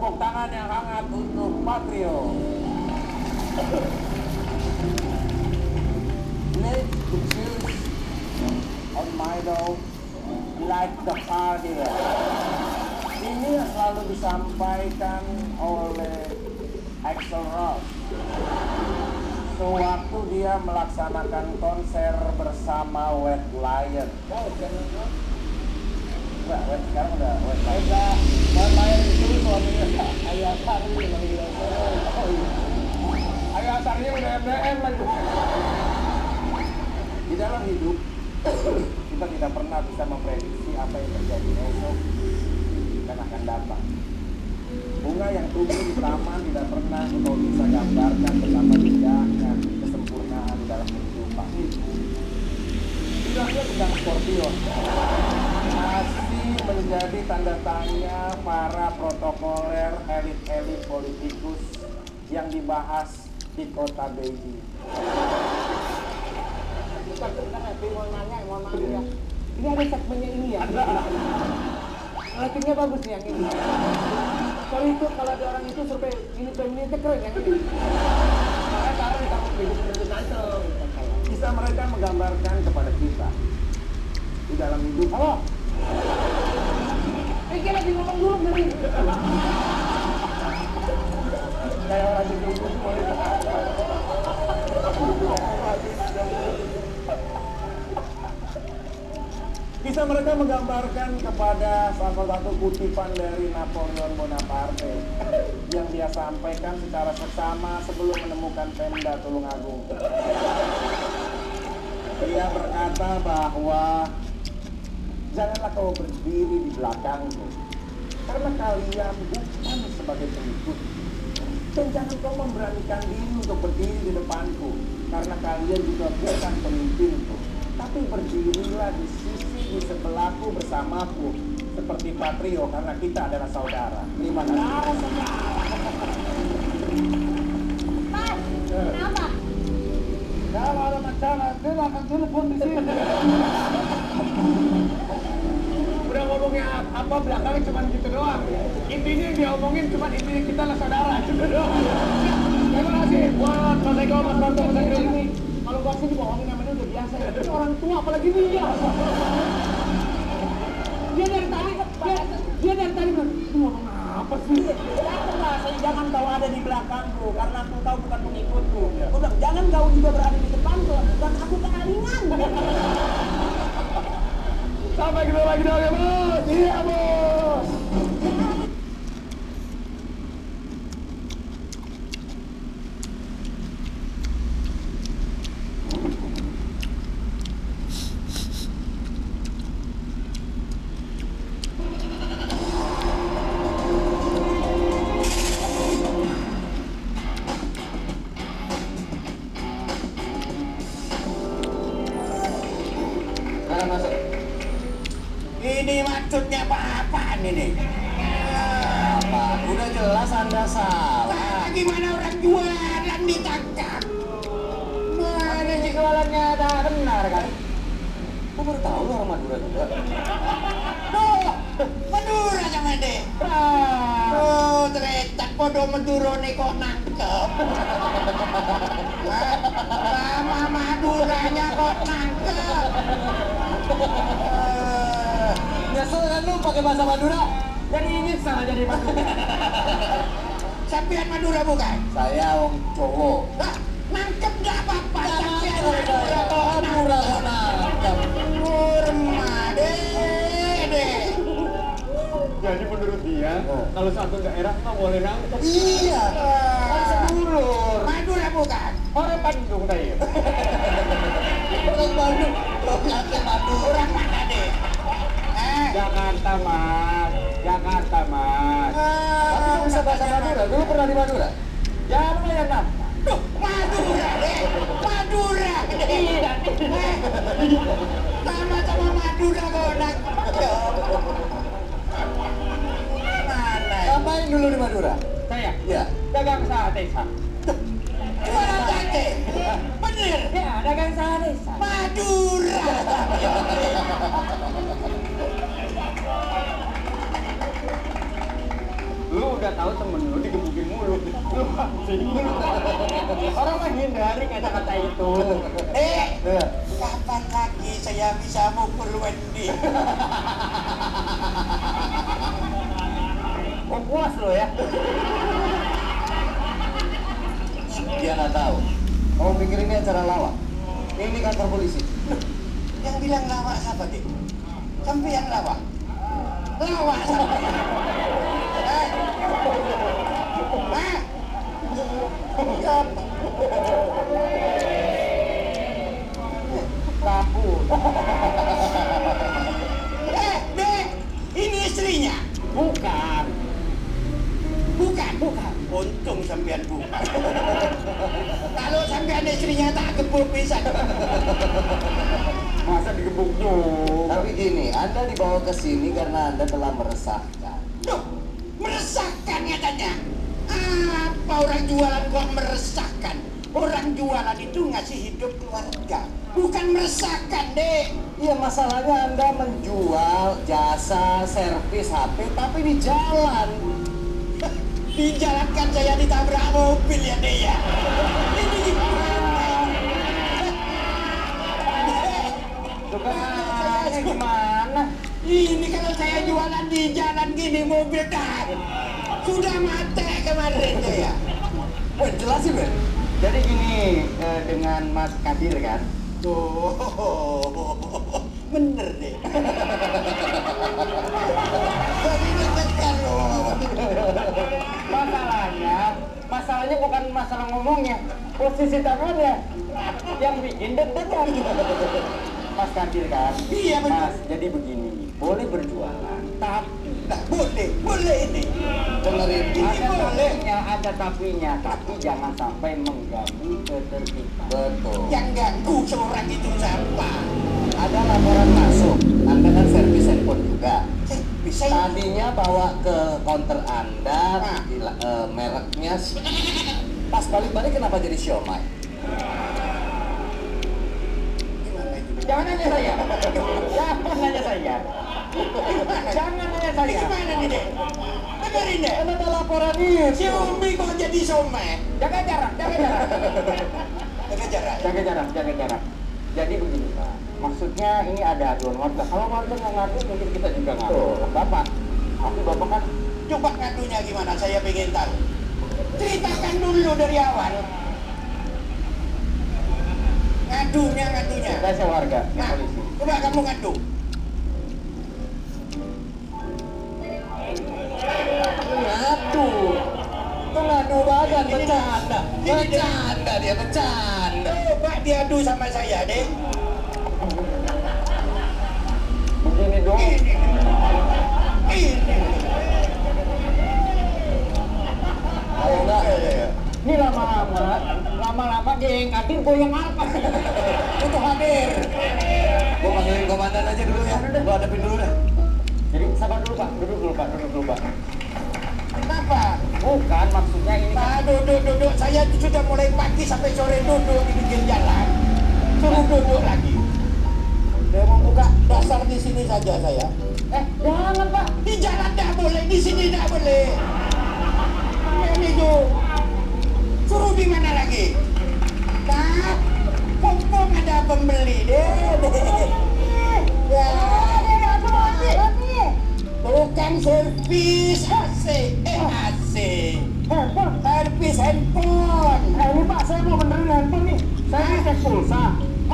tepuk tangan yang hangat untuk Patrio. Let's choose on Milo like the party. Ini yang selalu disampaikan oleh Axl Rose sewaktu dia melaksanakan konser bersama White Lion. Enggak, sekarang udah White Lion. White Lion itu suaminya Ayah Sari. Ayah Sarinya udah MDM lagi. Di dalam hidup kita tidak pernah bisa memprediksi apa yang terjadi esok dan akan datang. Bunga yang tumbuh di taman tidak pernah kau bisa gambarkan betapa indahnya kesempurnaan dalam kehidupan. Tidaknya tentang Scorpio masih menjadi tanda tanya para protokoler elit-elit politikus yang dibahas di kota Beijing. Bukan, mohon nanya ya. Ini ada segmennya ini ya. Ratingnya bagus nih yang ini. Kalau ada orang itu survei ini feminine keren yang ini. Makanya sekarang ditangkap begitu. Bisa mereka menggambarkan kepada kita di dalam hidup. Halo. Ini lagi ngomong dulu dari. Kayak orang jemput boleh. Bisa mereka menggambarkan kepada salah satu kutipan dari Napoleon Bonaparte yang dia sampaikan secara seksama sebelum menemukan Pemda Tulungagung. Dia berkata bahwa janganlah kau berdiri di belakangku karena kalian bukan sebagai pengikut, dan jangan kau memberanikan diri untuk berdiri di depanku karena kalian juga bukan pemimpinku, tapi berdirilah di sebelahku bersamaku seperti Patrio karena kita adalah saudara. Terima kasih. Mas, kenapa? Kalau ada masalah, silakan telepon di sini. Udah ngomongnya apa belakangnya cuma gitu doang. Intinya yang dia omongin cuma intinya kita lah saudara gitu doang. Terima kasih buat Mas Eko, Mas Banto, Mas Eko ini. Kalau gua sih dibohongin namanya udah biasa ya. Tapi orang tua apalagi dia. Dia dari tadi bilang, ngomong apa sih? Janganlah, saya jangan kau ada di belakangku karena aku tahu bukan pengikutku. Aku bilang, jangan kau juga berada di depanku dan aku kealingan. Sampai ketemu lagi dong ya bos. Iya bos. Masuk. Ini maksudnya apa-apaan ini? Apa? Udah jelas Anda salah. Gimana orang jualan ditangkap? Mana sih jualannya ada benar kan? Aku baru tahu lu orang Madura juga. Tuh, Madura sama deh. Tuh, ternyata podo Madura nih kok nangkep. Sama Maduranya kok nangkep. Nyesel kan lu pakai bahasa Madura? Jadi ini salah jadi Madura. Sampian Madura bukan? Saya wong Jawa. Nah, nangkep gak apa-apa. Sampian Madura kok nangkep. Murmade deh. Jadi menurut dia, kalau satu daerah nggak boleh nangkep. Iya. Kan sedulur. Madura bukan? Orang Bandung tadi. Orang Bandung. Orang mana deh? Jakarta mas, Jakarta mas. Tapi kamu bisa bahasa Madura, dulu pernah di Madura? Ya lumayan lah. Duh, Madura deh, Madura deh. Sama-sama Madura kau nak. Mana? Ngapain dulu di Madura? Saya? Ya. Dagang sate, Sa. Dagang sate? Bener? Ya, dagang sate, Sa. Madura. Lu udah tahu temen lu digebukin mulu. Lu mancing. Orang mah hindari kata-kata itu. Kapan lagi saya bisa mukul Wendy? Oh puas lo ya. Dia nggak tahu. Kamu pikir ini acara lawak? Ini kantor polisi. Yang bilang lawak siapa, Dik? Sampai yang lawak? Lawak sampai. Hah? Siapa? Takut. Dek, ini istrinya? Bukan. Bukan. Untung sampean bukan. Kalau sampean istrinya tak gebuk bisa. Masa digebuk juga? Tapi gini, Anda dibawa ke sini karena Anda telah meresahkan. Duh, meresahkan katanya. Apa orang jualan kok meresahkan? Orang jualan itu ngasih hidup keluarga, bukan meresahkan, Dek. Iya, masalahnya Anda menjual jasa servis HP tapi di jalan. Di jalan kan saya ditabrak mobil ya, Dek ya. Ini gimana? Tukangnya gimana? Ini kalau saya jualan di jalan gini mobil dah sudah mati kemarin Dek ya. Wah, jelasin, Ben. Jadi gini, dengan Mas Kadir kan? Tuh, bener deh. Jadi deg-degan loh. Masalahnya bukan masalah ngomongnya, posisi tangannya yang bikin deg-degan. Mas Kadir kan? Iya benar. Mas, jadi begini, boleh berjualan, tapi Nah, boleh ini. Dengerin. ada tapinya, tapi jangan sampai mengganggu ketertiban. Betul. Yang ganggu seorang itu siapa? Ada laporan masuk. Anda kan servis handphone juga. Bisa Tadinya bawa ke counter Anda, mereknya pas balik-balik kenapa jadi siomay? gimana itu? Jangan nanya saya. Jangan nanya saya. Jangan nanya saya. Gimana nih Dek? Dengerin deh. Kan ada laporan itu. Si Umi kok jadi somai? Jaga jarak. Jaga jarak. Jaga jarak. Jadi begini Pak, maksudnya ini ada aduan warga. Kalau warga nggak ngadu, mungkin kita juga ngadu. Bapak, tapi Bapak kan Coba ngadunya gimana? Saya pengen tahu. Ceritakan dulu dari awal. Ngadunya. saya warga, Nah, polisi. coba kamu ngadu. Ngadu. Itu ngadu badan, bercanda. Bercanda dia, bercanda. Coba diadu sama saya deh. Begini dong. Ini. Kalau enggak, Ini lama-lama dia yang ngatin, gue yang ngarep. untuk hadir. Gua panggilin komandan aja dulu ya. Gua hadapin dulu deh. Jadi sabar dulu Pak, duduk dulu Pak. Kenapa? Bukan, maksudnya ini kan Nah, duduk. Saya sudah mulai pagi sampai sore duduk di pinggir jalan. Suruh duduk lagi. Dia mau buka dasar di sini saja saya. jangan Pak. Di jalan tidak boleh, di sini tidak boleh. Ini tuh. Suruh di mana lagi? Nah, mumpung ada pembeli deh. Ya. Bukan servis AC, AC. Servis handphone.